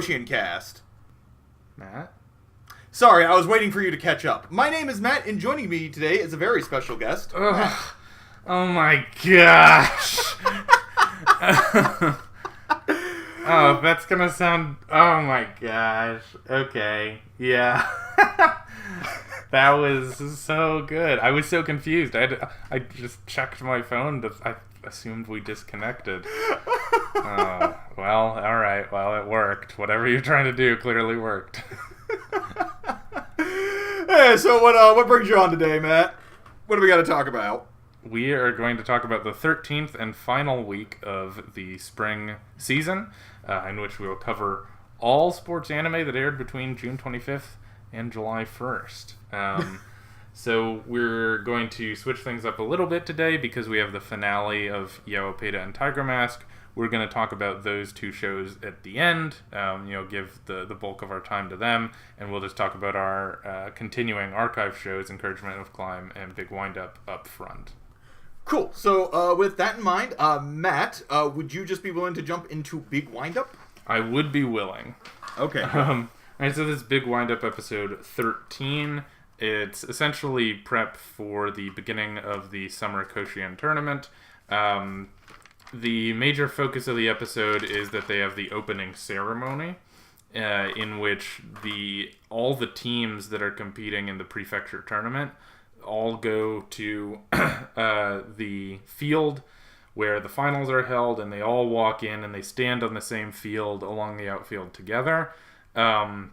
KoshienCast. Matt? Sorry, I was waiting for you to catch up. My name is Matt, and joining me today is a very special guest. Oh my gosh. Oh, that's gonna sound... Oh my gosh. Okay. Yeah. That was so good. I was so confused. I just checked my phone. I assumed we disconnected. Well, alright. Well, it worked. Whatever you're trying to do clearly worked. Hey, so what brings you on today, Matt? What do we got to talk about? We are going to talk about the 13th and final week of the spring season, in which we will cover all sports anime that aired between June 25th and July 1st. So we're going to switch things up a little bit today because we have the finale of Yowamushi and Tiger Mask. We're going to talk about those two shows at the end, give the bulk of our time to them, and we'll just talk about our continuing archive shows, Encouragement of Climb and Big Wind-Up up front. Cool. So with that in mind, Matt, would you just be willing to jump into Big Wind-Up? I would be willing. Okay. Alright, so this Big Wind-Up episode 13, it's essentially prep for the beginning of the Summer Koshien Tournament. The major focus of the episode is that they have the opening ceremony, in which all the teams that are competing in the prefecture tournament all go to the field where the finals are held, and they all walk in and they stand on the same field along the outfield together. And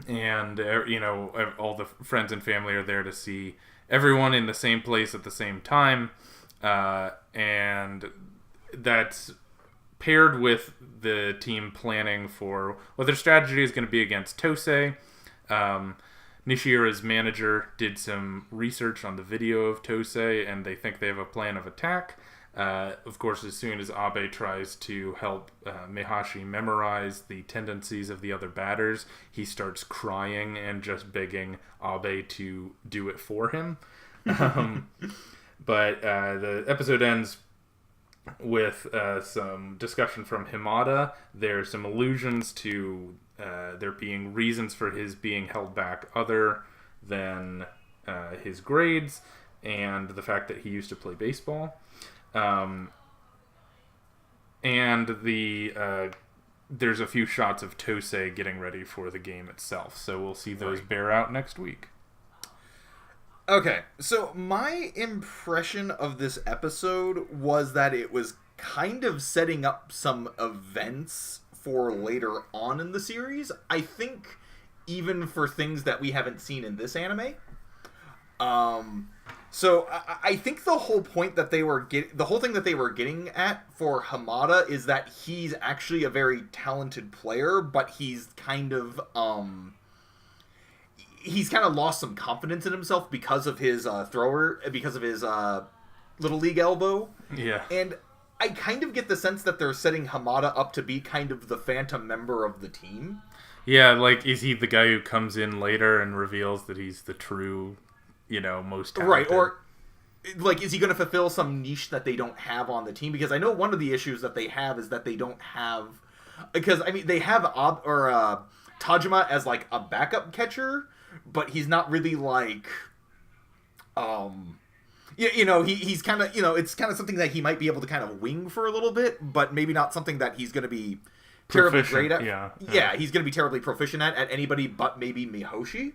all the friends and family are there to see everyone in the same place at the same time, and that's paired with the team planning for what their strategy is going to be against Tosei. Nishira's manager did some research on the video of Tosei, and they think they have a plan of attack. Of course, as soon as Abe tries to help Mihashi memorize the tendencies of the other batters, he starts crying and just begging Abe to do it for him. But the episode ends with some discussion from Himada. There's some allusions to there being reasons for his being held back other than his grades and the fact that he used to play baseball. And there's a few shots of Tosei getting ready for the game itself. So we'll see those bear out next week. Okay, so my impression of this episode was that it was kind of setting up some events for later on in the series. I think even for things that we haven't seen in this anime. So I think the whole point that the whole thing that they were getting at for Hamada is that he's actually a very talented player, but he's kind of lost some confidence in himself because of his little league elbow. Yeah. And I kind of get the sense that they're setting Hamada up to be kind of the phantom member of the team. Yeah, like, is he the guy who comes in later and reveals that he's the true, most talented? Right, or, like, is he going to fulfill some niche that they don't have on the team? Because I know one of the issues that they have is that they don't have... Because, I mean, they have Tajima as, like, a backup catcher, but he's not really, like... he's kind of, it's kind of something that he might be able to kind of wing for a little bit, but maybe not something that he's going to be terribly great at. Yeah, he's going to be terribly proficient at anybody but maybe Mihoshi.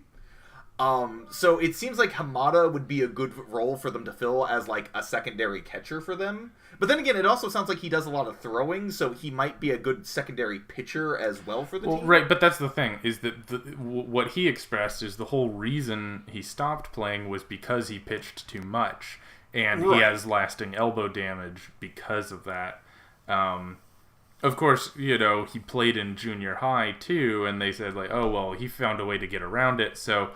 So it seems like Hamada would be a good role for them to fill as, like, a secondary catcher for them. But then again, it also sounds like he does a lot of throwing, so he might be a good secondary pitcher as well for the team. Right, but that's the thing, is that what he expressed is the whole reason he stopped playing was because he pitched too much, and he has lasting elbow damage because of that. Of course, he played in junior high too, and they said, like, oh, well, he found a way to get around it, so...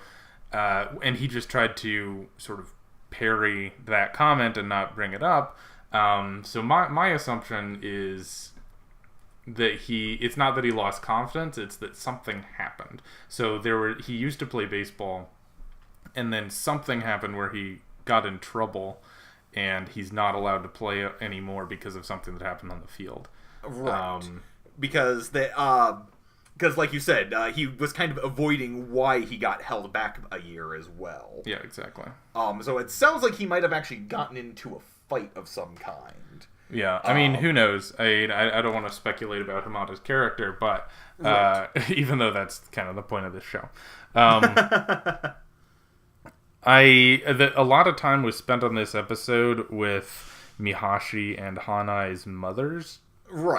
and he just tried to sort of parry that comment and not bring it up. So my assumption is that it's not that he lost confidence, it's that something happened. So he used to play baseball, and then something happened where he got in trouble, and he's not allowed to play anymore because of something that happened on the field. Right. Because Because, like you said, he was kind of avoiding why he got held back a year as well. Yeah, exactly. So it sounds like he might have actually gotten into a fight of some kind. Yeah, I mean, who knows? I don't want to speculate about Hamada's character, but even though that's kind of the point of this show. A lot of time was spent on this episode with Mihashi and Hanai's mothers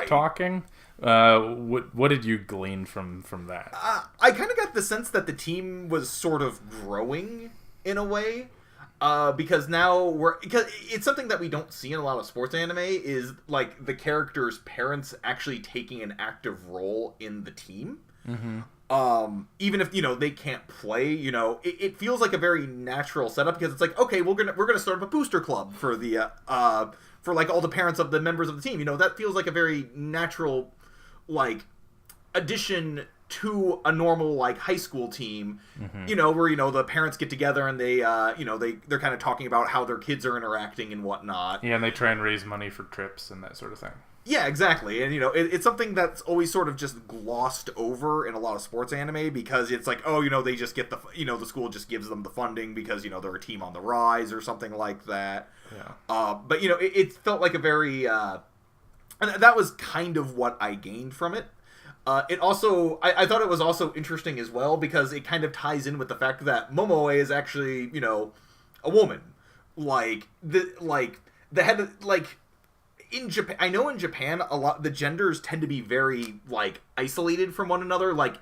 talking. What did you glean from that? I kind of got the sense that the team was sort of growing in a way, because now because it's something that we don't see in a lot of sports anime is like the characters' parents actually taking an active role in the team. Mm-hmm. Even if they can't play, it feels like a very natural setup because it's like, okay, we're gonna start up a booster club for the for like all the parents of the members of the team. That feels like a very natural like addition to a normal like high school team. Mm-hmm. Where the parents get together and they they're kind of talking about how their kids are interacting and whatnot. Yeah, and they try and raise money for trips and that sort of thing. Yeah, exactly. And it's something that's always sort of just glossed over in a lot of sports anime because it's like, they just get the school just gives them the funding because they're a team on the rise or something like that. Yeah. But it felt like a very and that was kind of what I gained from it. It also, I thought it was also interesting as well because it kind of ties in with the fact that Momoe is actually, a woman. Like the head of, like, in Japan, I know in Japan, a lot, the genders tend to be very, like, isolated from one another. Like,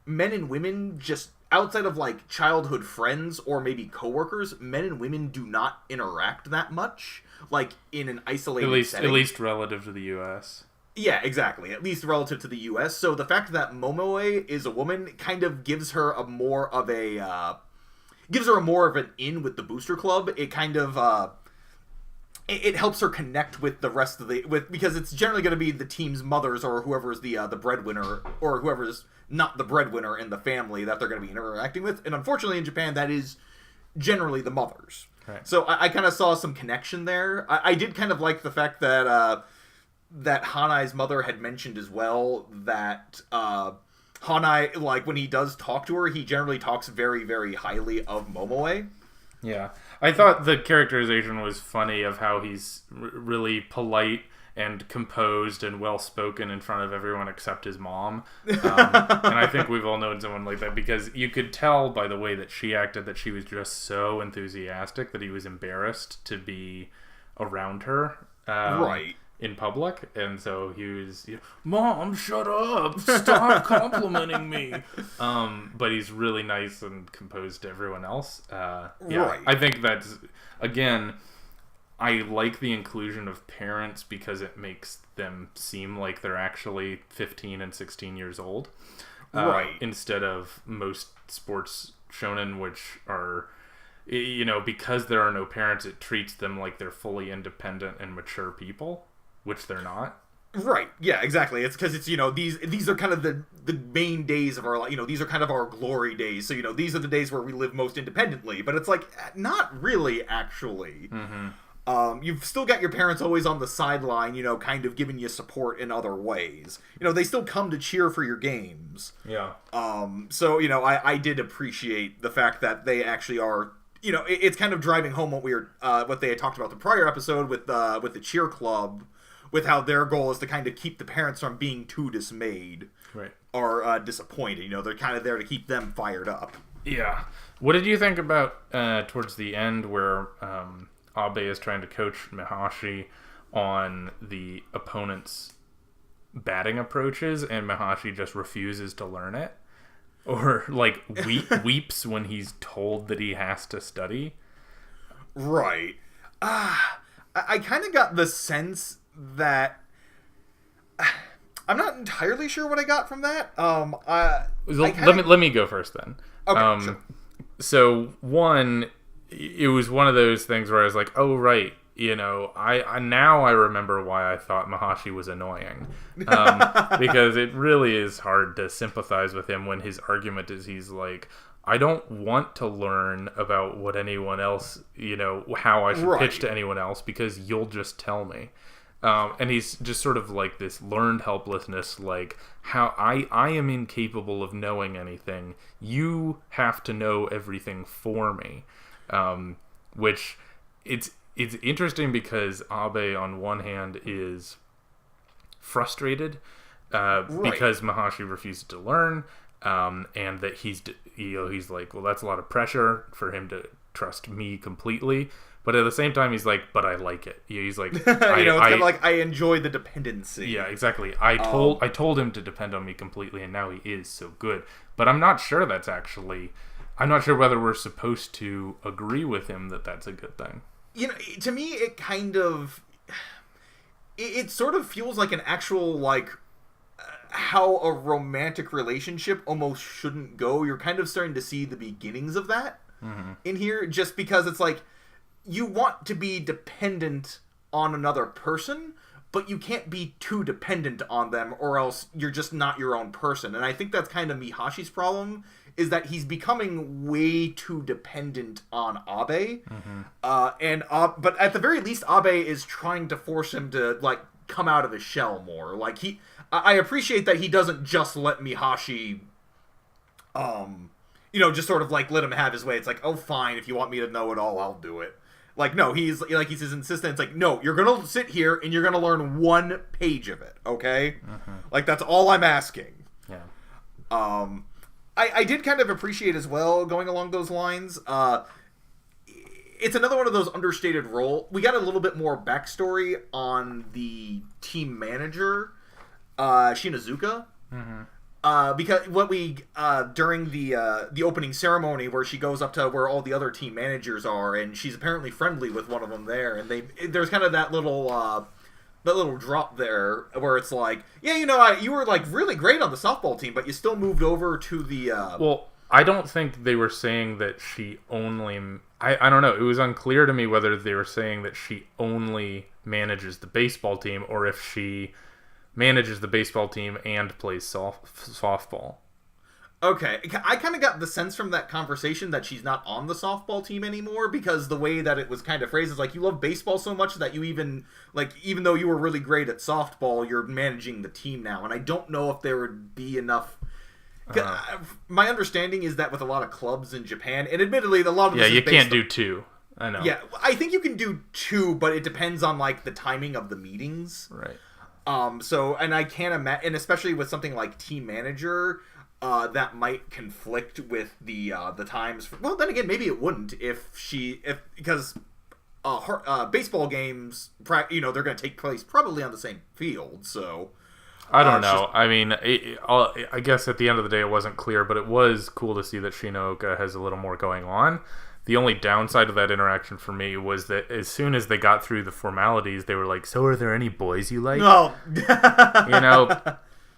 men and women just, outside of, like, childhood friends or maybe coworkers, men and women do not interact that much, like, in an isolated setting. At least relative to the U.S. Yeah, exactly. At least relative to the U.S. So the fact that Momoe is a woman kind of gives her a more of an in with the booster club. It kind of it helps her connect with the rest of because it's generally going to be the team's mothers or whoever's the breadwinner or whoever's not the breadwinner in the family that they're going to be interacting with. And unfortunately in Japan that is generally the mothers. Right. So I kind of saw some connection there. I did kind of like the fact that that Hanai's mother had mentioned as well that Hanai, like, when he does talk to her, he generally talks very, very highly of Momoe. Yeah. I thought the characterization was funny of how he's really polite and composed and well-spoken in front of everyone except his mom. And I think we've all known someone like that because you could tell by the way that she acted that she was just so enthusiastic that he was embarrassed to be around her. Right. In public, and so he was, Mom, shut up! Stop complimenting me. But he's really nice and composed to everyone else. Right. I think that's, again, I like the inclusion of parents because it makes them seem like they're actually 15 and 16 years old. Right. Instead of most sports shonen, which are, because there are no parents, it treats them like they're fully independent and mature people. Which they're not. Right. Yeah, exactly. It's because it's, these are kind of the main days of our life. These are kind of our glory days. So, these are the days where we live most independently. But it's like, not really, actually. Mm-hmm. You've still got your parents always on the sideline, kind of giving you support in other ways. They still come to cheer for your games. Yeah. So, I did appreciate the fact that they actually are... it's kind of driving home what they had talked about the prior episode with the cheer club, with how their goal is to kind of keep the parents from being too dismayed, right, or disappointed. They're kind of there to keep them fired up. Yeah. What did you think about towards the end where Abe is trying to coach Mihashi on the opponent's batting approaches, and Mihashi just refuses to learn it? Or, like, weeps when he's told that he has to study? Right. I kind of got the sense that... I'm not entirely sure what I got from that. Let me go first, then. Okay, sure. So, one, it was one of those things where I was like, oh, right. I now I remember why I thought Mihashi was annoying, because it really is hard to sympathize with him when his argument is he's like, I don't want to learn about what anyone else, how I should pitch to anyone else because you'll just tell me. And he's just sort of like this learned helplessness, like how I am incapable of knowing anything. You have to know everything for me. Which it's interesting because Abe on one hand is frustrated because Mahashi refuses to learn, and that he's like, well, that's a lot of pressure for him to trust me completely. But at the same time, he's like, but I like it. He's like, it's kind of like, I enjoy the dependency. Yeah, exactly. I told him to depend on me completely, and now he is so good. But I'm not sure that's actually... I'm not sure whether we're supposed to agree with him that that's a good thing. You know, to me, it kind of... It sort of feels like an actual, like... how a romantic relationship almost shouldn't go. You're kind of starting to see the beginnings of that in here, just because it's like... You want to be dependent on another person, but you can't be too dependent on them, or else you're just not your own person. And I think that's kind of Mihashi's problem, is that he's becoming way too dependent on Abe. But at the very least, Abe is trying to force him to, like, come out of his shell more. Like, I appreciate that he doesn't just let Mihashi, just sort of, like, let him have his way. It's like, oh, fine, if you want me to know it all, I'll do it. Like, no, he's his insistent. It's like, no, you're gonna sit here and you're gonna learn 1 page of it, okay? Like, that's all I'm asking. Yeah. I did kind of appreciate as well, going along those lines, it's another one of those understated role. We got a little bit more backstory on the team manager, Shinazuka. Because what we during the opening ceremony, where she goes up to where all the other team managers are, and she's apparently friendly with one of them there, and there's kind of that little drop there where it's like, yeah, you were like really great on the softball team, but you still moved over to the. Well, I don't think they were saying that she only. I don't know. It was unclear to me whether they were saying that she only manages the baseball team, or if she manages the baseball team and plays softball. Okay, I kind of got the sense from that conversation that she's not on the softball team anymore, because the way that it was kind of phrased is like, you love baseball so much that you even though you were really great at softball, you're managing the team now. And I don't know if there would be enough... My understanding is that with a lot of clubs in Japan, and admittedly, a lot of this is you can't do 2. I know. Yeah, I think you can do 2, but it depends on, like, the timing of the meetings. Right. And I can't imagine, and especially with something like team manager, that might conflict with the times. Well, then again, maybe it wouldn't because baseball games, they're going to take place probably on the same field. So I don't know. I mean, I guess at the end of the day, it wasn't clear, but it was cool to see that Shinaoka has a little more going on. The only downside of that interaction for me was that as soon as they got through the formalities, they were like, so are there any boys you like? No.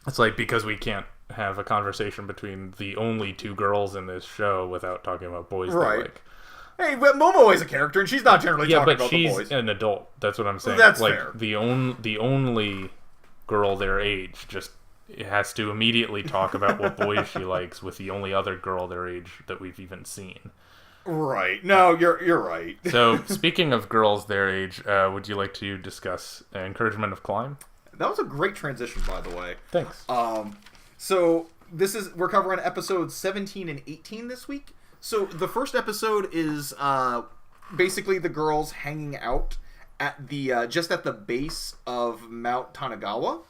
It's like, because we can't have a conversation between the only 2 girls in this show without talking about boys right. they like. Hey, but Momo is a character, and she's not generally talking about the boys. Yeah, but she's an adult. That's what I'm saying. That's like, fair. The only girl their age just has to immediately talk about what boys she likes with the only other girl their age that we've even seen. Right. No, you're right. So, speaking of girls their age, would you like to discuss Encouragement of Climb? That was a great transition, by the way. Thanks. So we're covering episodes 17 and 18 this week. So the first episode is basically the girls hanging out at the just at the base of Mount Tanagawa.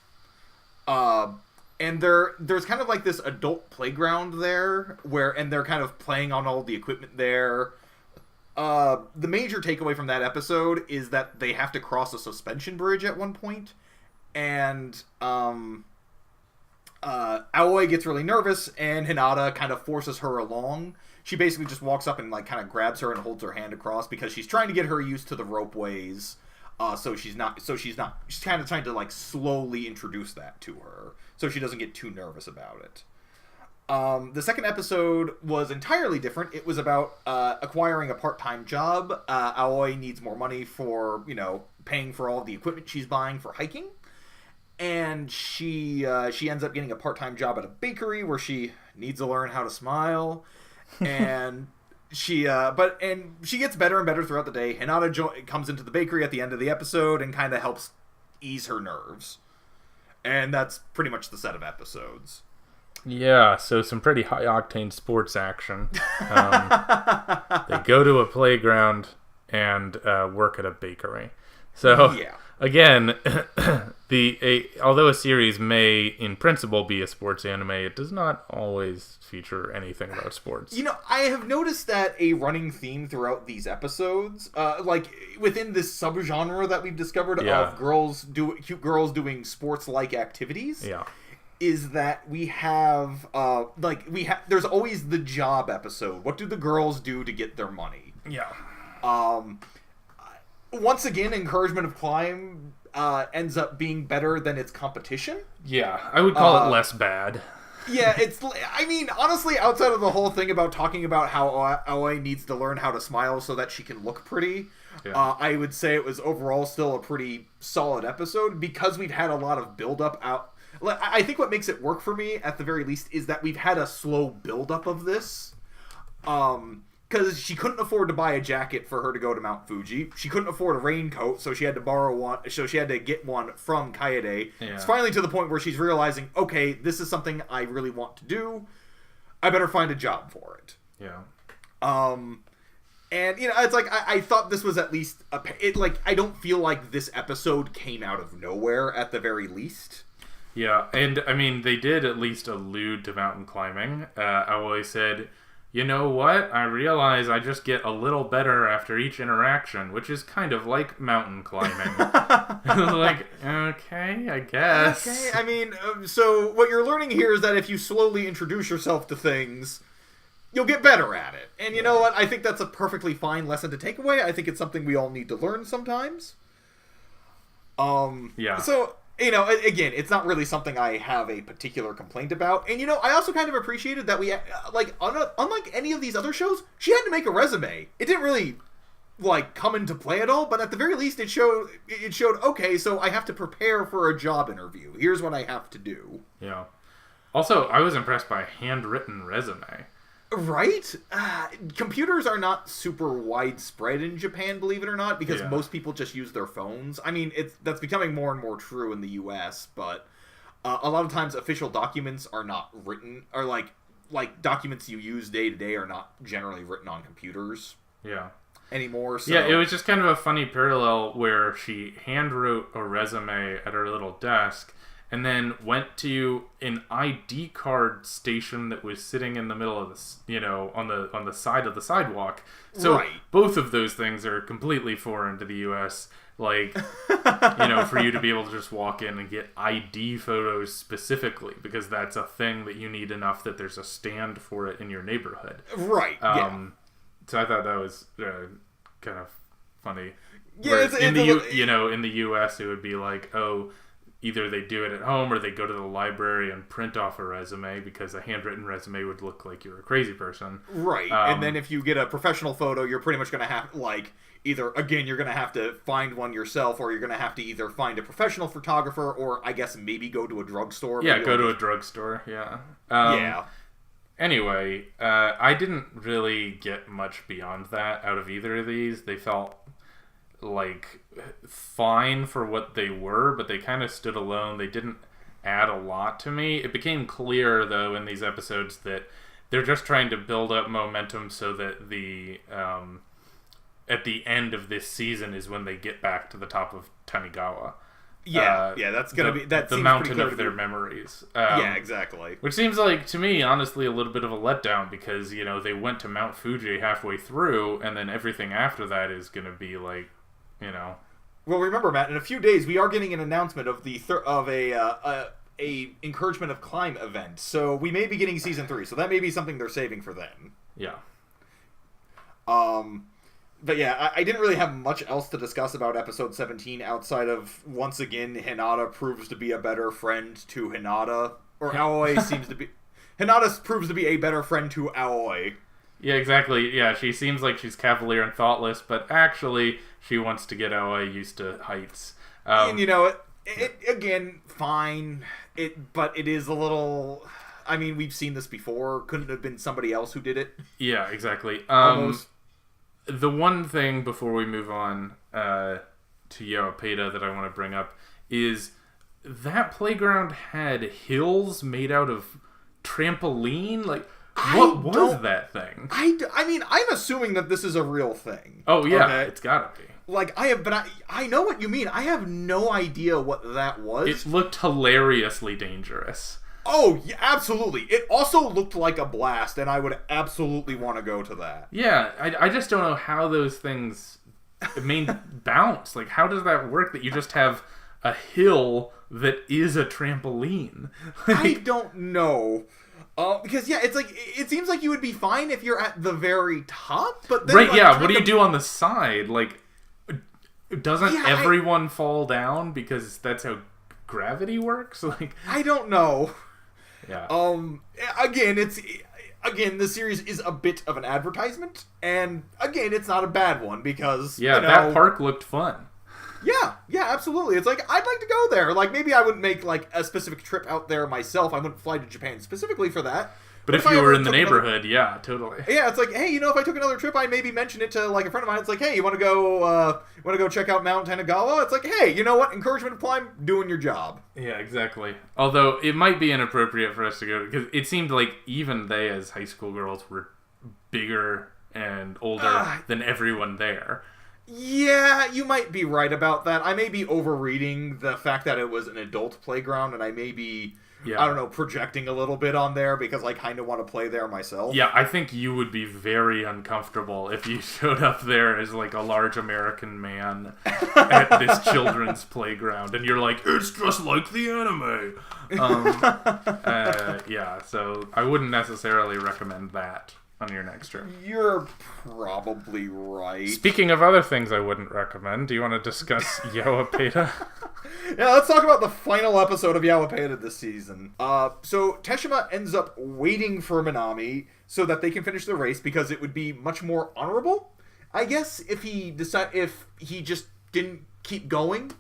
And there's kind of like this adult playground there and they're kind of playing on all the equipment there. The major takeaway from that episode is that they have to cross a suspension bridge at one point, and Aoi gets really nervous, and Hinata kind of forces her along. She basically just walks up and like kind of grabs her and holds her hand across because she's trying to get her used to the ropeways. She's kind of trying to like slowly introduce that to her so she doesn't get too nervous about it. The second episode was entirely different. It was about acquiring a part-time job. Aoi needs more money for, paying for all the equipment she's buying for hiking. And she ends up getting a part-time job at a bakery where she needs to learn how to smile. And she gets better and better throughout the day. Hinata comes into the bakery at the end of the episode and kind of helps ease her nerves. And that's pretty much the set of episodes. Yeah, so some pretty high-octane sports action. They go to a playground and work at a bakery. So, again, although a series may, in principle, be a sports anime, it does not always feature anything about sports. You know, I have noticed that a running theme throughout these episodes, like within this subgenre that we've discovered of cute girls doing sports-like activities. Yeah. Is that we have, there's always the job episode. What do the girls do to get their money? Yeah. Once again, encouragement of climb ends up being better than its competition. Yeah, I would call it less bad. Yeah, honestly, outside of the whole thing about talking about how Aoi needs to learn how to smile so that she can look pretty, I would say it was overall still a pretty solid episode because we've had a lot of build-up out. I think what makes it work for me, at the very least, is that we've had a slow build-up of this. Because she couldn't afford to buy a jacket for her to go to Mount Fuji. She couldn't afford a raincoat, so she had to borrow one. So she had to get one from Kaede. Yeah. It's finally to the point where she's realizing, okay, this is something I really want to do. I better find a job for it. Yeah. And, it's like, I thought this was at least... I don't feel like this episode came out of nowhere, at the very least. Yeah, and, they did at least allude to mountain climbing. Aoi said... You know what? I realize I just get a little better after each interaction, which is kind of like mountain climbing. Like, okay, I guess. Okay, so what you're learning here is that if you slowly introduce yourself to things, you'll get better at it. And you know what? I think that's a perfectly fine lesson to take away. I think it's something we all need to learn sometimes. So... again, it's not really something I have a particular complaint about. And, I also kind of appreciated that we, unlike any of these other shows, she had to make a resume. It didn't really, come into play at all, but at the very least it showed, okay, so I have to prepare for a job interview. Here's what I have to do. Yeah. Also, I was impressed by a handwritten resume. Right? Computers are not super widespread in Japan, believe it or not, because most people just use their phones. That's becoming more and more true in the US, but a lot of times official documents are not written, or like documents you use day to day are not generally written on computers. Yeah. Anymore. So. Yeah, it was just kind of a funny parallel where she handwrote a resume at her little desk, and then went to an ID card station that was sitting in the middle of the, on the side of the sidewalk. So both of those things are completely foreign to the U.S. For you to be able to just walk in and get ID photos specifically, because that's a thing that you need enough that there's a stand for it in your neighborhood. Right. So I thought that was kind of funny. Yeah, in the U.S. it would be like, either they do it at home or they go to the library and print off a resume, because a handwritten resume would look like you're a crazy person. Right. And then if you get a professional photo, you're pretty much going to have, you're going to have to find one yourself, or you're going to have to either find a professional photographer, or I guess maybe go to a drugstore. Yeah, go to a drugstore, yeah. Anyway, I didn't really get much beyond that out of either of these. They felt fine for what they were, but they kind of stood alone. They didn't add a lot to me. It became clear, though, in these episodes that they're just trying to build up momentum so that the at the end of this season is when they get back to the top of Tanigawa. That's gonna be the mountain of their memories. Yeah, exactly. Which seems like, to me, honestly, a little bit of a letdown, because they went to Mount Fuji halfway through, and then everything after that is gonna be Well, remember, Matt, in a few days we are getting an announcement of a encouragement of climb event. So we may be getting season 3. So that may be something they're saving for then. Yeah. But yeah, I didn't really have much else to discuss about episode 17 outside of, once again, Hinata proves to be a better friend to Hinata, or Aoi seems to be. Hinata proves to be a better friend to Aoi. Yeah, exactly. Yeah, she seems like she's cavalier and thoughtless, but actually she wants to get Aoi used to heights. And it again, fine. But it is a little... we've seen this before. Couldn't it have been somebody else who did it? Yeah, exactly. Almost. The one thing before we move on to Yowamushi that I want to bring up is that playground had hills made out of trampoline. Like, what was that thing? I mean, I'm assuming that this is a real thing. Oh yeah, okay? It's gotta be. Like, I know what you mean. I have no idea what that was. It looked hilariously dangerous. Oh, yeah, absolutely. It also looked like a blast, and I would absolutely want to go to that. Yeah, I just don't know how those things bounce. Like, how does that work that you just have a hill that is a trampoline? I don't know. Because, yeah, it's like, it seems like you would be fine if you're at the very top, but then... Right, like, yeah, what do you do on the side? Like, doesn't everyone fall down because that's how gravity works? Like, I don't know. Yeah. Again, the series is a bit of an advertisement, and again, it's not a bad one because that park looked fun. Yeah, absolutely. It's like, I'd like to go there. Like, maybe I wouldn't make like a specific trip out there myself. I wouldn't fly to Japan specifically for that. But if you were in the neighborhood, yeah, totally. Yeah, it's like, hey, if I took another trip, I'd maybe mention it to like a friend of mine. It's like, hey, you want to go check out Mount Tanagawa? It's like, hey, you know what? Encouragement to climb, doing your job. Yeah, exactly. Although it might be inappropriate for us to go because it seemed like even they, as high school girls, were bigger and older than everyone there. Yeah, you might be right about that. I may be overreading the fact that it was an adult playground, and I may be... Yeah. I don't know, projecting a little bit on there because I kind of want to play there myself. Yeah, I think you would be very uncomfortable if you showed up there as like a large American man at this children's playground and you're like, it's just like the anime. Yeah, so I wouldn't necessarily recommend that on your next trip. You're probably right. Speaking of other things I wouldn't recommend, do you want to discuss Yowamushi? Yeah, let's talk about the final episode of Yowamushi this season. So Teshima ends up waiting for Minami so that they can finish the race because it would be much more honorable, I guess, if he just didn't keep going.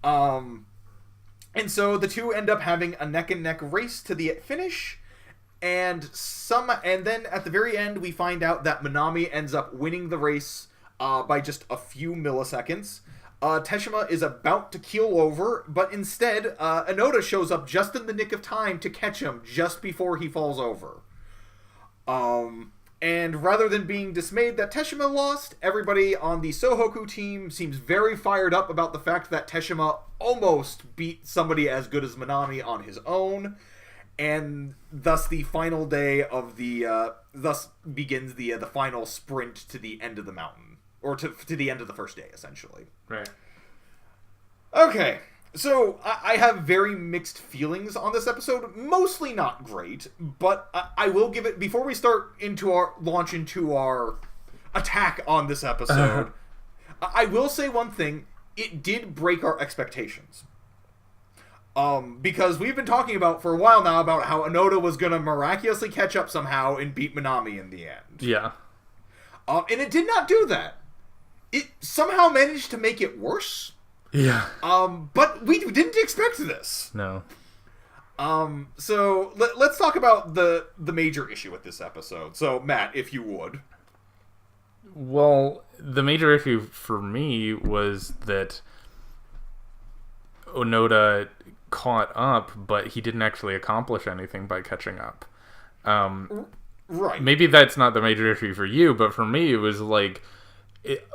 And so the two end up having a neck and neck race to the finish. And then at the very end, we find out that Minami ends up winning the race by just a few milliseconds. Teshima is about to keel over, but instead, Inoda shows up just in the nick of time to catch him just before he falls over. And rather than being dismayed that Teshima lost, everybody on the Sohoku team seems very fired up about the fact that Teshima almost beat somebody as good as Minami on his own. And thus the final day of thus begins the final sprint to the end of the mountain. Or to the end of the first day, essentially. Right. Okay, so I have very mixed feelings on this episode. Mostly not great, but I will give it, before we launch into our attack on this episode, I will say one thing. It did break our expectations. Because we've been talking about for a while now about how Inoda was going to miraculously catch up somehow and beat Minami in the end. Yeah. And it did not do that. It somehow managed to make it worse. Yeah. But we didn't expect this. No. So let's talk about the major issue with this episode. So, Matt, if you would. Well, the major issue for me was that Onoda caught up, but he didn't actually accomplish anything by catching up. Right. Maybe that's not the major issue for you, but for me it was like...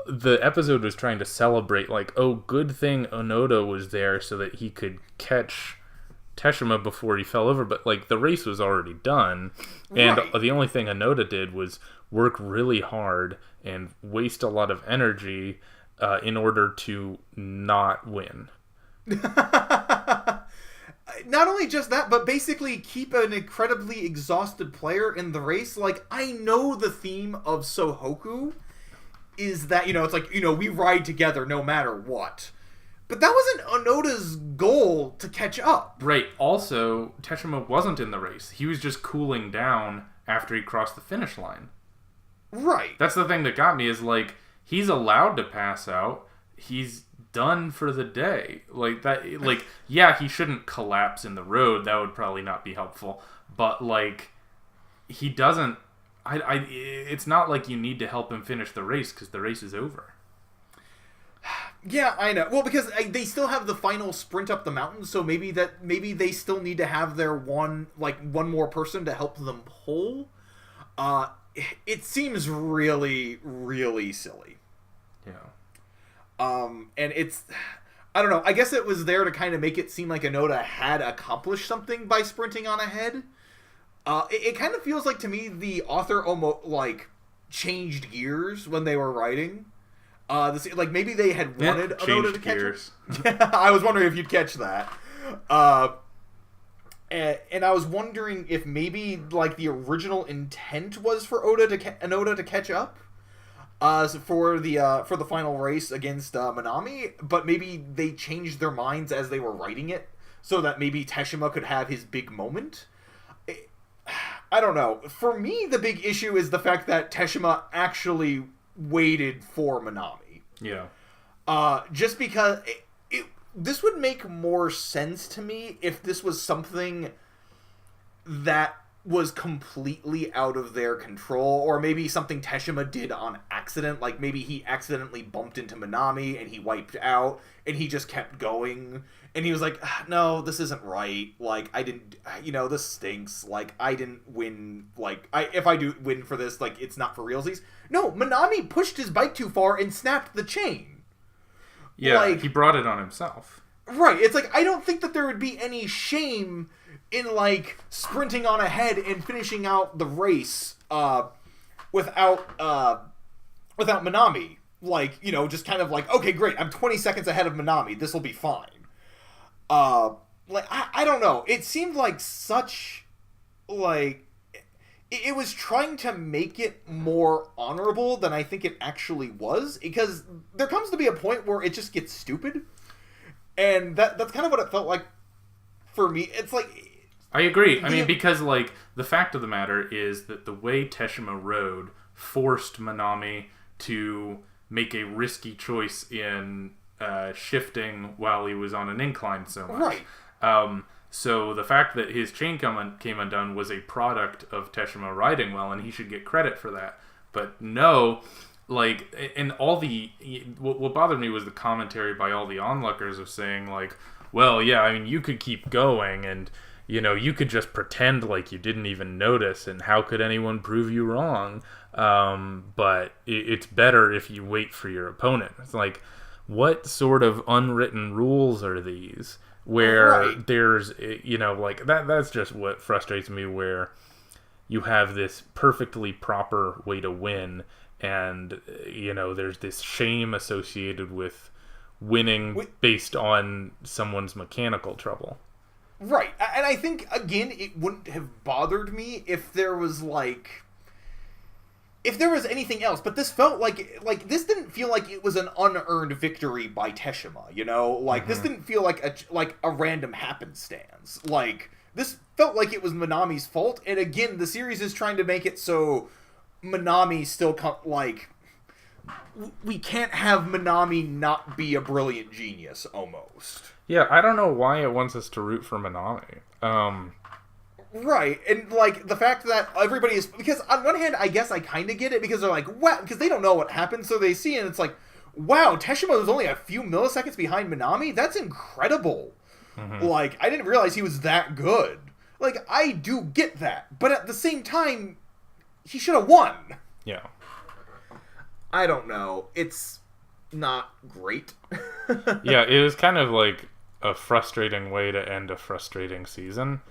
the episode was trying to celebrate, like, oh, good thing Onoda was there so that he could catch Teshima before he fell over, but, like, the race was already done, and the only thing Onoda did was work really hard and waste a lot of energy in order to not win. Not only just that, but basically keep an incredibly exhausted player in the race. Like, I know the theme of Sohoku is that, it's like, we ride together no matter what. But that wasn't Onoda's goal to catch up. Right. Also, Teshima wasn't in the race. He was just cooling down after he crossed the finish line. Right. That's the thing that got me is, like, he's allowed to pass out. He's done for the day. Like, that, like, yeah, he shouldn't collapse in the road. That would probably not be helpful. But, like, he doesn't... it's not like you need to help him finish the race because the race is over. Yeah, I know. Well, because they still have the final sprint up the mountain, so maybe they still need to have their one more person to help them pull. It seems really, really silly. Yeah. And it's, I don't know. I guess it was there to kind of make it seem like Onoda had accomplished something by sprinting on ahead. It kind of feels like to me the author almost changed gears when they were writing. Maybe they had wanted Onoda to catch gears. I was wondering if you'd catch that. And I was wondering if maybe the original intent was for Onoda to catch up for the final race against Minami, but maybe they changed their minds as they were writing it so that maybe Teshima could have his big moment. I don't know. For me, the big issue is the fact that Teshima actually waited for Minami. Yeah. Just because this would make more sense to me if this was something that was completely out of their control, or maybe something Teshima did on accident. Like maybe he accidentally bumped into Minami and he wiped out and he just kept going. And he was like, no, this isn't right. I didn't, this stinks. I didn't win. If I do win for this, it's not for realsies. No, Minami pushed his bike too far and snapped the chain. Yeah, he brought it on himself. Right. It's I don't think that there would be any shame in, sprinting on ahead and finishing out the race without Minami. Just kind of okay, great, I'm 20 seconds ahead of Minami. This will be fine. I don't know. It seemed like such, it was trying to make it more honorable than I think it actually was, because there comes to be a point where it just gets stupid, and that's kind of what it felt like for me. It's I agree. I mean, because, the fact of the matter is that the way Teshima rode forced Minami to make a risky choice in shifting while he was on an incline so much. Right. So the fact that his chain came undone was a product of Teshima riding well, and he should get credit for that. But no, and all what bothered me was the commentary by all the onlookers of saying, well, yeah, I mean, you could keep going, and, you could just pretend like you didn't even notice, and how could anyone prove you wrong? But it's better if you wait for your opponent. It's what sort of unwritten rules are these? Where there's, that's just what frustrates me, where you have this perfectly proper way to win, and, there's this shame associated with winning based on someone's mechanical trouble. Right. And I think, again, it wouldn't have bothered me if there was, if there was anything else, but this felt this didn't feel like it was an unearned victory by Teshima, This didn't feel like a random happenstance. This felt like it was Minami's fault, and again, the series is trying to make it so Minami still we can't have Minami not be a brilliant genius, almost. Yeah, I don't know why it wants us to root for Minami. Right, and the fact that everybody is, because on one hand, I guess I kind of get it, because they're wow, because they don't know what happened, so they see it, and it's wow, Teshima was only a few milliseconds behind Minami? That's incredible. Mm-hmm. I didn't realize he was that good. I do get that, but at the same time, he should have won. Yeah. I don't know. It's not great. Yeah, it was kind of a frustrating way to end a frustrating season.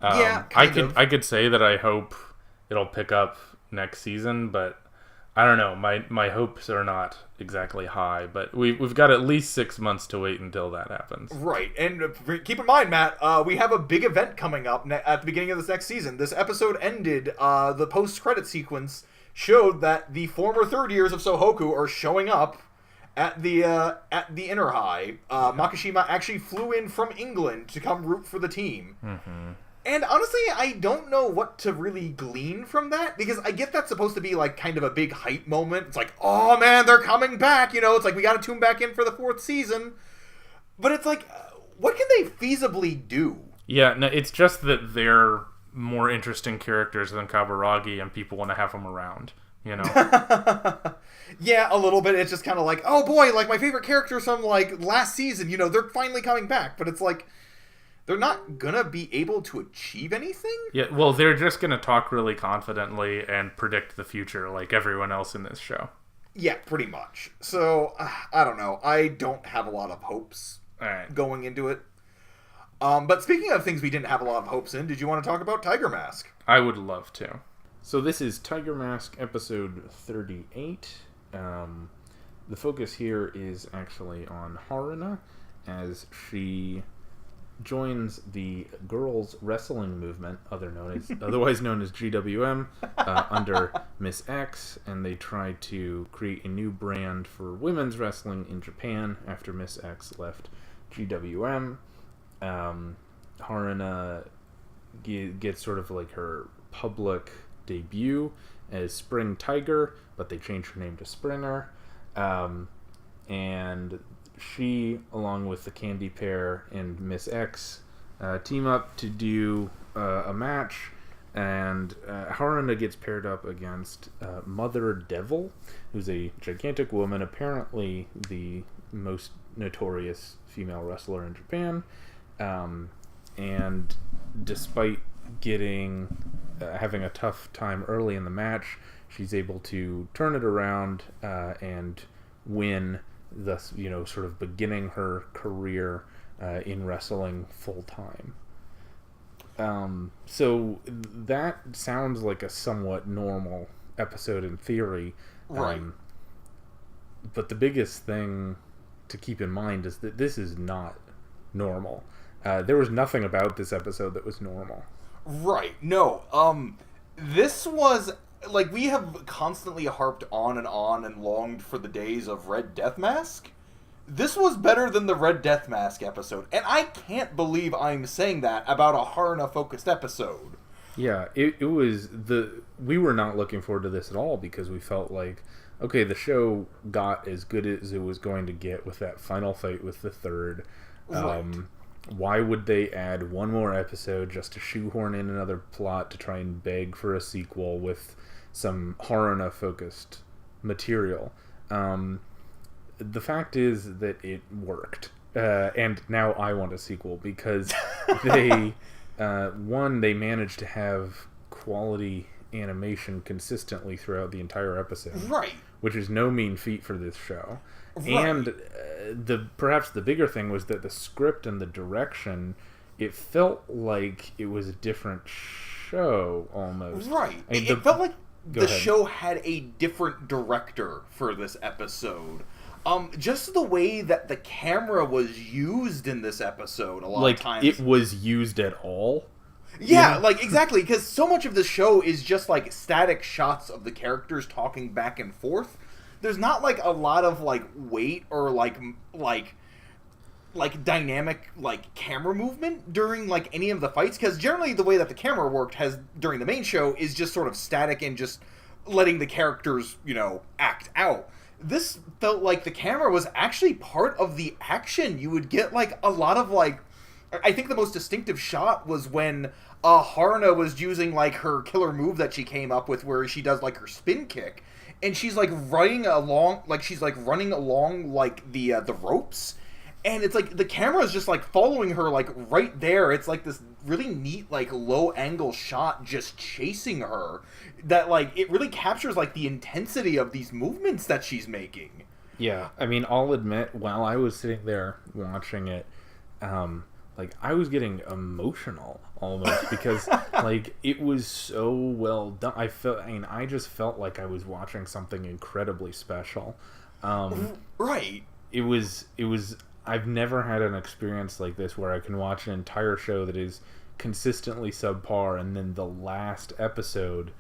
Yeah, I could say that I hope it'll pick up next season, but I don't know. My hopes are not exactly high, but we've got at least 6 months to wait until that happens. Right, and keep in mind, Matt, we have a big event coming up at the beginning of this next season. This episode ended. The post-credit sequence showed that the former third years of Sohoku are showing up at the Inner High. Makishima actually flew in from England to come root for the team. Mm-hmm. And honestly, I don't know what to really glean from that, because I get that's supposed to be kind of a big hype moment. It's oh man, they're coming back, it's we gotta tune back in for the 4th season. But it's what can they feasibly do? Yeah, no, it's just that they're more interesting characters than Kaburagi, and people want to have them around. you know? Yeah, a little bit. It's just kind of like, oh boy, like my favorite characters from like last season, you know, they're finally coming back. But it's like, they're not gonna be able to achieve anything? Yeah, well, they're just gonna talk really confidently and predict the future like everyone else in this show. Yeah, pretty much. So, I don't know. I don't have a lot of hopes going into it. But speaking of things we didn't have a lot of hopes in, did you want to talk about Tiger Mask? I would love to. So this is Tiger Mask episode 38. The focus here is actually on Haruna, as she joins the girls wrestling movement, otherwise known as GWM, under Miss X, and they try to create a new brand for women's wrestling in Japan after Miss X left GWM. Haruna gets sort of like her public debut as Spring Tiger, but they change her name to Springer. And she, along with the Candy Pair and Miss X, team up to do a match, and Haruna gets paired up against Mother Devil, who's a gigantic woman, apparently the most notorious female wrestler in Japan. And despite having a tough time early in the match, she's able to turn it around and win, thus, you know, sort of beginning her career in wrestling full time. So that sounds like a somewhat normal episode in theory. Right. But the biggest thing to keep in mind is that this is not normal. There was nothing about this episode that was normal. Right. No. This was, like, we have constantly harped on and longed for the days of Red Death Mask. This was better than the Red Death Mask episode, and I can't believe I'm saying that about a Haruna-focused episode. Yeah, it was we were not looking forward to this at all, because we felt like, okay, the show got as good as it was going to get with that final fight with the third. Right. Why would they add one more episode just to shoehorn in another plot to try and beg for a sequel with some Haruna-focused material? The fact is that it worked. And now I want a sequel, because they managed to have quality animation consistently throughout the entire episode. Right. Which is no mean feat for this show. Right. And perhaps the bigger thing was that the script and the direction, it felt like it was a different show almost. Right. I mean, it felt like the ahead. show had a different director for this episode. Just the way that the camera was used in this episode a lot of times. It was used at all? Yeah, like, exactly, because so much of the show is just, like, static shots of the characters talking back and forth. There's not, like, a lot of, like, weight or, like dynamic, like, camera movement during, like, any of the fights, because generally the way that the camera worked during the main show is just sort of static and just letting the characters, you know, act out. This felt like the camera was actually part of the action. You would get, like, a lot of, like, I think the most distinctive shot was when Haruna was using, like, her killer move that she came up with, where she does, like, her spin kick, and she's, like, running along, like, the ropes, and it's, like, the camera is just, like, following her, like, right there. It's, like, this really neat, like, low-angle shot just chasing her that, like, it really captures, like, the intensity of these movements that she's making. Yeah, I mean, I'll admit, while I was sitting there watching it, like, I was getting emotional almost, because like, it was so well done. I just felt like I was watching something incredibly special. Right. It was I've never had an experience like this where I can watch an entire show that is consistently subpar, and then the last episode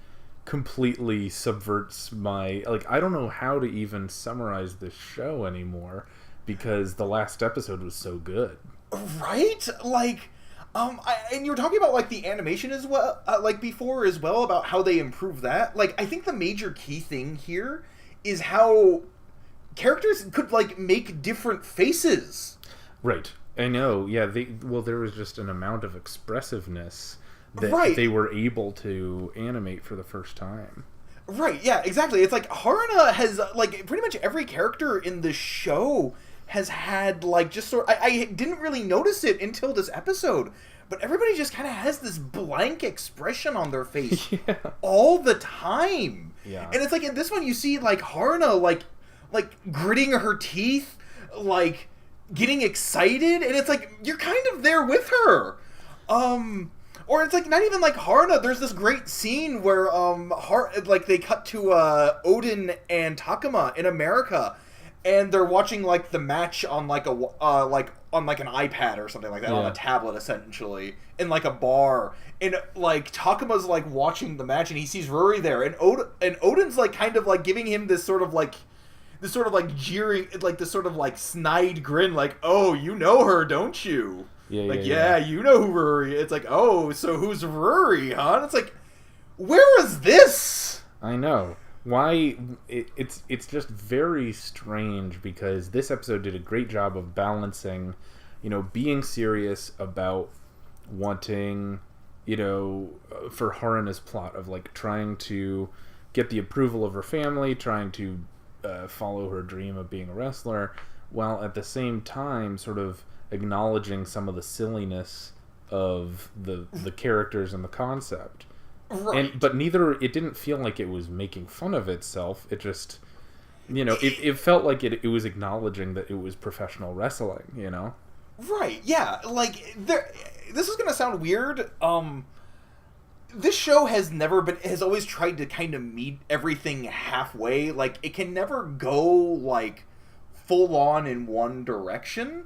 completely subverts my, like, I don't know how to even summarize this show anymore, because the last episode was so good. Right? Like, and you were talking about, like, the animation as well, like, before as well, about how they improve that. Like, I think the major key thing here is how characters could, like, make different faces. Right. I know. Yeah, there was just an amount of expressiveness that Right. they were able to animate for the first time. Right, yeah, exactly. It's like Haruna has like pretty much every character in the show has had like just sort. I didn't really notice it until this episode, but everybody just kind of has this blank expression on their face all the time. Yeah, and it's like in this one you see like Haruna like gritting her teeth, like getting excited, and it's like you're kind of there with her. Or it's like not even like Haruna. There's this great scene where like they cut to Odin and Takuma in America, and they're watching like the match on like a on like an iPad or something like that, on a tablet essentially, in like a bar. And like Takuma's like watching the match and he sees Rory there, and Odin's like kind of like giving him this sort of like jeering, like this sort of like snide grin, like, oh, you know her, don't you? Yeah, you know who Rory. It's like, oh, so who's Rory, huh? And it's like, where is this? I know. Why? It's just very strange because this episode did a great job of balancing, being serious about wanting, for Haruna's plot of like trying to get the approval of her family, trying to follow her dream of being a wrestler, while at the same time sort of acknowledging some of the silliness of the characters and the concept. Right. But it didn't feel like it was making fun of itself. It just, it felt like it was acknowledging that it was professional wrestling, Right, yeah. Like, this is going to sound weird. This show has always tried to kind of meet everything halfway. Like, it can never go, like, full on in one direction.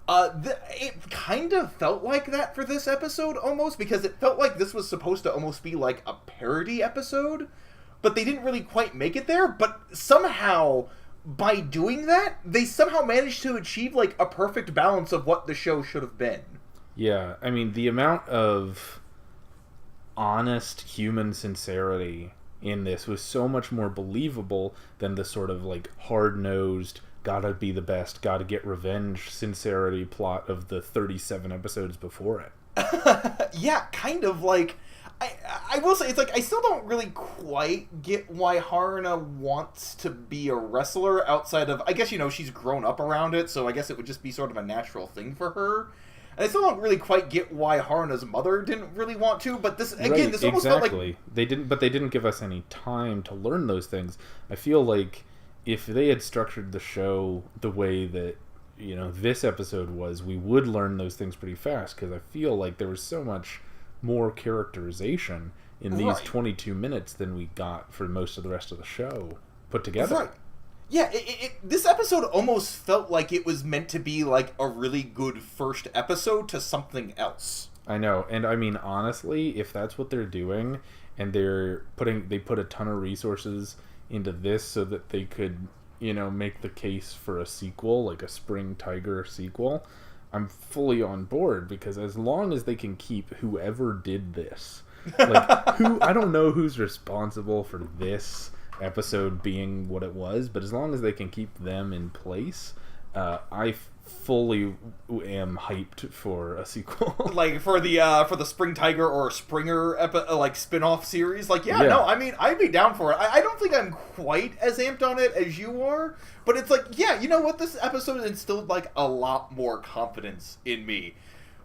It kind of felt like that for this episode, almost, because it felt like this was supposed to almost be like a parody episode, but they didn't really quite make it there. But somehow, by doing that, they somehow managed to achieve like a perfect balance of what the show should have been. Yeah, I mean, the amount of honest human sincerity in this was so much more believable than the sort of like hard-nosed, gotta be the best, gotta get revenge sincerity plot of the 37 episodes before it. Yeah, kind of like, I will say, it's like, I still don't really quite get why Haruna wants to be a wrestler outside of, I guess, she's grown up around it, so I guess it would just be sort of a natural thing for her. And I still don't really quite get why Haruna's mother didn't really want to, but this, again, right, this almost felt like... They didn't give us any time to learn those things. I feel like if they had structured the show the way that, this episode was, we would learn those things pretty fast, because I feel like there was so much more characterization in these 22 minutes than we got for most of the rest of the show put together. Right. Yeah, this episode almost felt like it was meant to be like a really good first episode to something else. I know, and I mean, honestly, if that's what they're doing, and they put a ton of resources into this so that they could, make the case for a sequel, like a Spring Tiger sequel, I'm fully on board, because as long as they can keep whoever did this, like, I don't know who's responsible for this episode being what it was, but as long as they can keep them in place, I fully am hyped for a sequel. Like for the Spring Tiger or Springer like spin-off series. Like, no, I mean, I'd be down for it. I don't think I'm quite as amped on it as you are, but it's like, yeah, you know what? This episode instilled like a lot more confidence in me,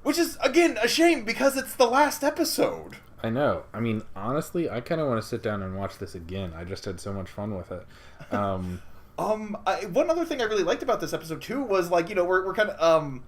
which is, again, a shame because it's the last episode. I know. I mean, honestly, I kind of want to sit down and watch this again. I just had so much fun with it. One other thing I really liked about this episode too was like, we're kind of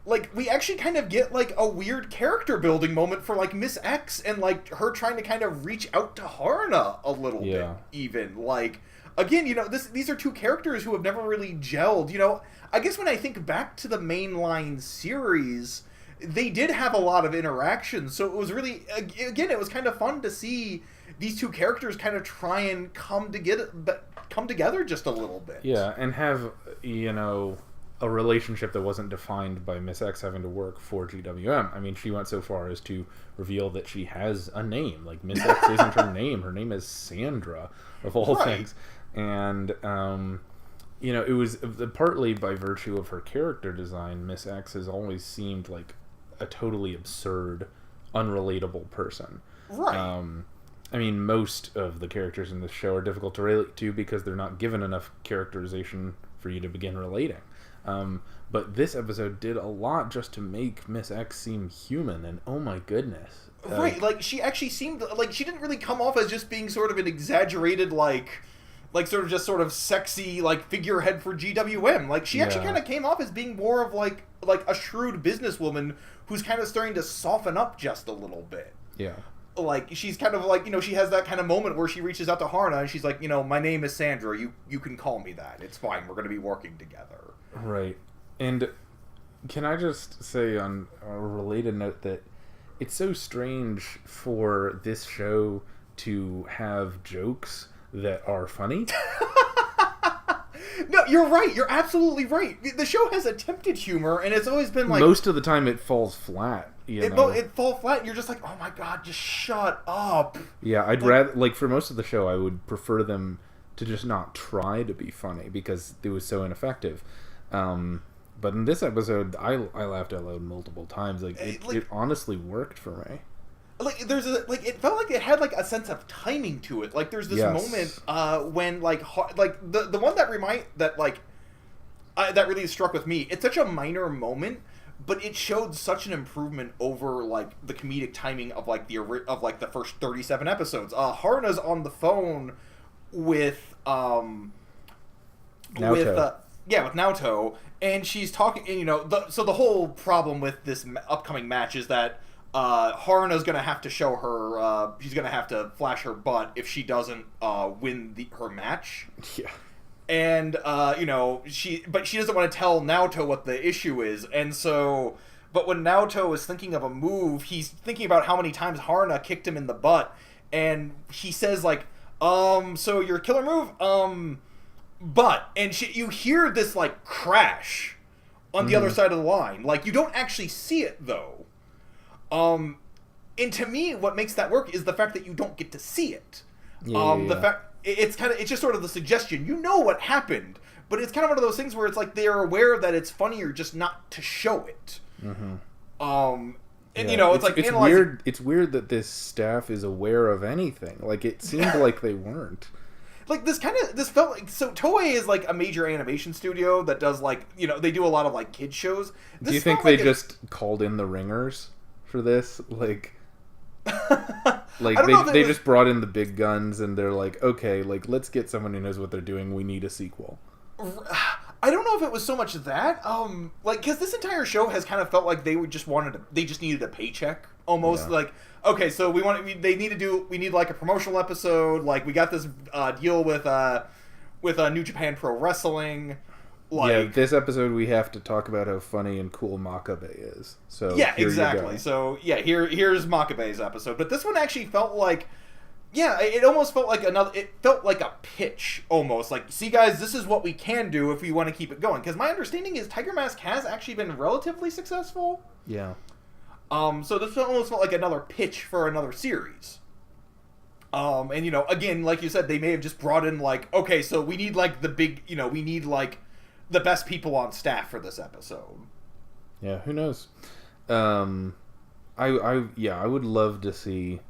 like, we actually kind of get like a weird character building moment for like Miss X and like her trying to kind of reach out to Haruna a little bit, even like, again, these are two characters who have never really gelled. I guess when I think back to the mainline series, they did have a lot of interactions, so it was really, again, it was kind of fun to see these two characters kind of try and come together just a little bit. Yeah, and have, a relationship that wasn't defined by Miss X having to work for GWM. I mean, she went so far as to reveal that she has a name. Like, Miss X isn't her name. Her name is Sandra, of all things. And, it was partly by virtue of her character design. Miss X has always seemed like a totally absurd, unrelatable person. Right. I mean, most of the characters in this show are difficult to relate to because they're not given enough characterization for you to begin relating. But this episode did a lot just to make Miss X seem human, and oh my goodness. Right, like, she actually seemed, like, she didn't really come off as just being sort of an exaggerated, like sort of just sort of sexy, like, figurehead for GWM. Like, she actually kind of came off as being more of, like a shrewd businesswoman who's kind of starting to soften up just a little bit. Yeah. Like, she's kind of like, she has that kind of moment where she reaches out to Harna and she's like, my name is Sandra, you can call me that. It's fine, we're going to be working together. Right. And can I just say on a related note that it's so strange for this show to have jokes that are funny. No, you're right. You're absolutely right. The show has attempted humor, and it's always been like... Most of the time it falls flat, It falls flat, and you're just like, oh my god, just shut up. Yeah, I'd rather... Like, for most of the show, I would prefer them to just not try to be funny, because it was so ineffective. But in this episode, I laughed out loud multiple times. Like, it honestly worked for me. Like, it felt like it had, like, a sense of timing to it. Like, there's this moment, when, like, the one that that really struck with me, it's such a minor moment, but it showed such an improvement over, like, the comedic timing of, like, the first 37 episodes. Haruna's on the phone with Naoto. with Naoto, and she's talking, and, so the whole problem with this upcoming match is that Haruna's gonna have to show her, she's gonna have to flash her butt if she doesn't win her match. Yeah. And, she doesn't want to tell Naoto what the issue is, and so, but when Naoto is thinking of a move, he's thinking about how many times Haruna kicked him in the butt, and he says, like, so your killer move, but, and you hear this, like, crash on the other side of the line. Like, you don't actually see it, though. And to me, what makes that work is the fact that you don't get to see it. The fact it's just sort of the suggestion. You know what happened, but it's kind of one of those things where it's like they're aware that it's funnier just not to show it. Mm-hmm. And it's like it's weird. It's weird that this staff is aware of anything. Like, it seemed like they weren't. Like, this felt like, so Toei is like a major animation studio that does, like, they do a lot of, like, kid shows. Do you think they just called in the ringers for this? Like they just brought in the big guns and they're like, okay, like, let's get someone who knows what they're doing. We need a sequel. I don't know if it was so much that, because this entire show has kind of felt like they just needed a paycheck almost. Yeah. Like, okay, so we need like a promotional episode. Like, we got this deal with New Japan Pro Wrestling. Like, yeah, this episode we have to talk about how funny and cool Makabe is. So yeah, exactly. So yeah, here's Makabe's episode. But this one actually felt like, yeah, it almost felt like it felt like a pitch almost. Like, see guys, this is what we can do if we want to keep it going. Because my understanding is Tiger Mask has actually been relatively successful. Yeah. So this almost felt like another pitch for another series. And again, like you said, they may have just brought in, like, okay, so we need, like, we need, like, the best people on staff for this episode. Yeah, who knows? I would love to see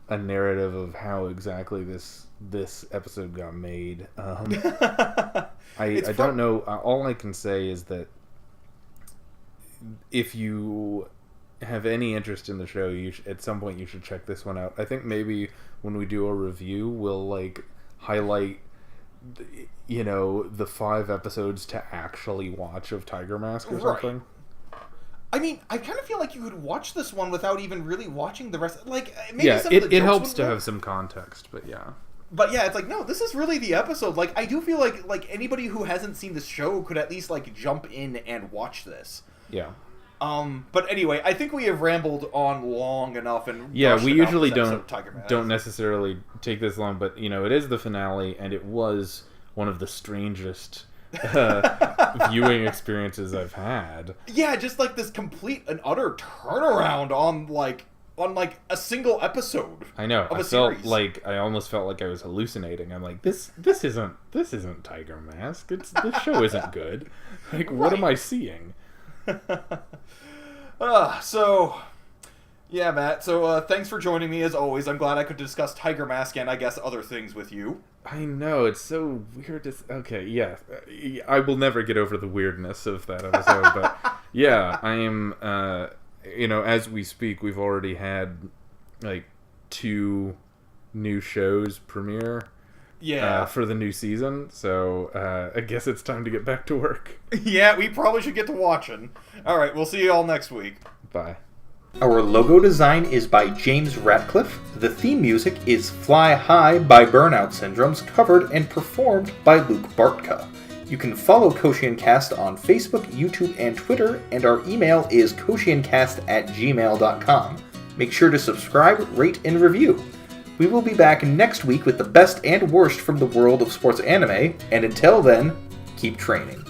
a narrative of how exactly this episode got made. I don't know. All I can say is that if you have any interest in the show, at some point you should check this one out. I think maybe when we do a review, we'll, like, highlight the 5 episodes to actually watch of Tiger Mask or something. I mean, I kind of feel like you could watch this one without even really watching the rest. Like, maybe it helps to have some context, but yeah. But yeah, it's like, no, this is really the episode. Like, I do feel like anybody who hasn't seen this show could at least, like, jump in and watch this. Yeah. But anyway, I think we have rambled on long enough, and we usually don't necessarily take this long, but it is the finale, and it was one of the strangest viewing experiences I've had. Yeah, just like this complete and utter turnaround on a single episode. I know. I almost felt like I was hallucinating. I'm like, this isn't Tiger Mask. This show isn't good. Like, what am I seeing? So Yeah, Matt. So thanks for joining me as always. I'm glad I could discuss Tiger Mask and I guess other things with you. I know, it's so weird. Okay, yeah. I will never get over the weirdness of that episode, but yeah, I am, as we speak, we've already had, 2 new shows premiere for the new season, so I guess it's time to get back to work. Yeah, we probably should get to watching. Alright, we'll see you all next week. Bye. Our logo design is by James Ratcliffe. The theme music is Fly High by Burnout Syndromes, covered and performed by Luke Bartka. You can follow KoshienCast on Facebook, YouTube, and Twitter, and our email is kosiencast@gmail.com. Make sure to subscribe, rate, and review. We will be back next week with the best and worst from the world of sports anime, and until then, keep training.